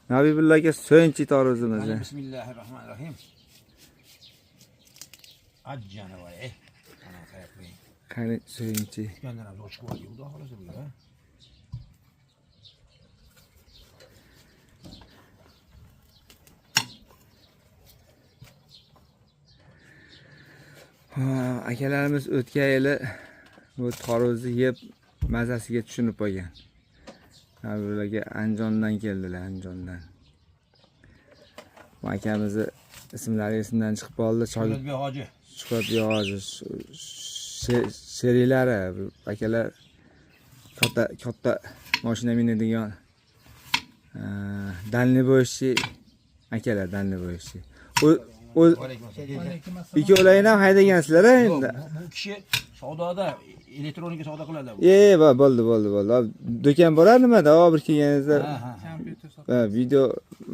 Nabibulla aka so'yinchi torozimiz. Bismillahirrohmanirrohim. Ajjana voy. Ana qarab qo'ying. Qani so'yinchi. Yandan ham ochib qo'ydi, xudo xolasa bu ya. Akalarimiz o'tgan yili bu tarozni yeb mazasiga tushunib qo'ygan. Nabibullaga Andijondan keldilar, Andijondan. Bu akamizni ismlari esimdan chiqib qoldi. Shuhratbek hoji. Shuhratbek hoji. Sherilari akalar katta mashina minadigan dalniboychi akalar, dalniboychi. O ikkovlaring ham haydagansizlar endi. Bu kishi savdoda elektronika savdo qiladi. Bo'ldi. Do'kon bo'lar nimada? Bir kelganingizda video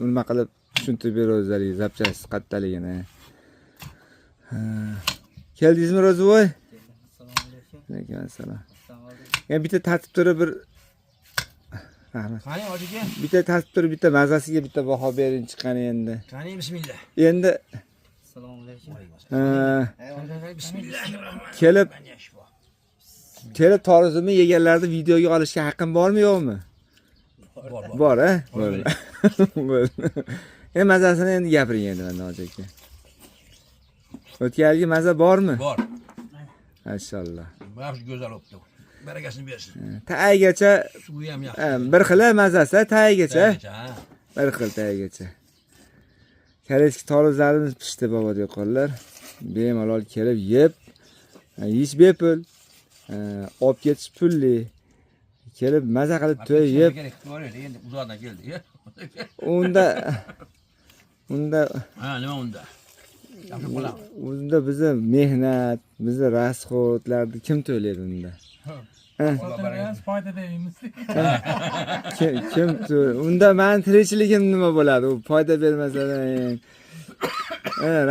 nima qilib tushuntirib berasizlar, zapchast qattaligini. Keldingizmi Ro'zivoy? Assalomu alaykum. Ya bitta tartib turib bir rahmat. Qani hojiga? Bitta tartib turib bitta mazasiga bitta baho bering chiqqani endi. Qani bismillah. Endi Assalomu alaykum. Bismillah. Kelib tarozni yeganlarni videoga olishga haqqim bormi yo'qmi? Bor, ha? Bor. Endi mazasini endi gapiring endi mana hoji aka. O'tgangi maza bormi? Bor. Maşallah. Yaxshi go'zal o'pdi. Barakasini bersin. Tayigacha Suvi ham yaxshi. bir xil mazasi, tayigacha. Bir xil tayigacha. Kaleski tarozlarimiz pishdi bobodeqonlar. Bemalol kelib yeb, yeyish bepul. Olib ketish pulli. Kelib maza qilib to'y yeb. Endi uzoqdan keldi. Unda Ha, nima unda? Unda bizni mehnat, bizni rasxodlarni kim to'laydi unda? Foyda deymiz. Kim unda men tirikchiligim nima bo'ladi? U foyda bermasalar,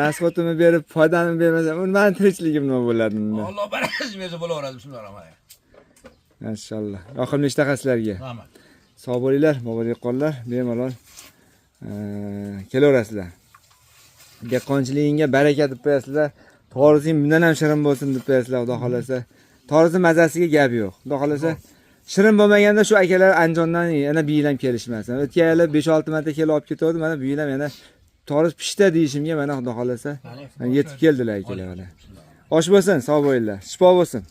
rasxodimni berib foydani bermasam, men tirikchiligim nima bo'ladi unda? Alloh barakasini bersa bo'laveradi. Bismillahirrohmanirrohim. Maşallah. Yoqimli ishtaqa sizlarga. Rahmat. Sog' bo'linglar, bobodeqonlar, bemalol kelaverasizlar. Dehqonchiligingga baraka deb qo'yasizlar. To'g'rising bundan ham shirin bo'lsin deb qo'yasizlar, xudo xolasa. To'g'risi mazasiga gap yo'q. Xudo xolasa shirin bo'lmaganda shu akalar Andijondan yana bu yil ham kelishmasin. O'tgan yili 5-6 marta kelib olib ketdi, mana bu yil ham yana to'g'risi pishdi deyishimga mana xudo xolasa yetib keldilar akalar. Osh bo'lsin, sog' bo'linglar. Shifo bo'lsin.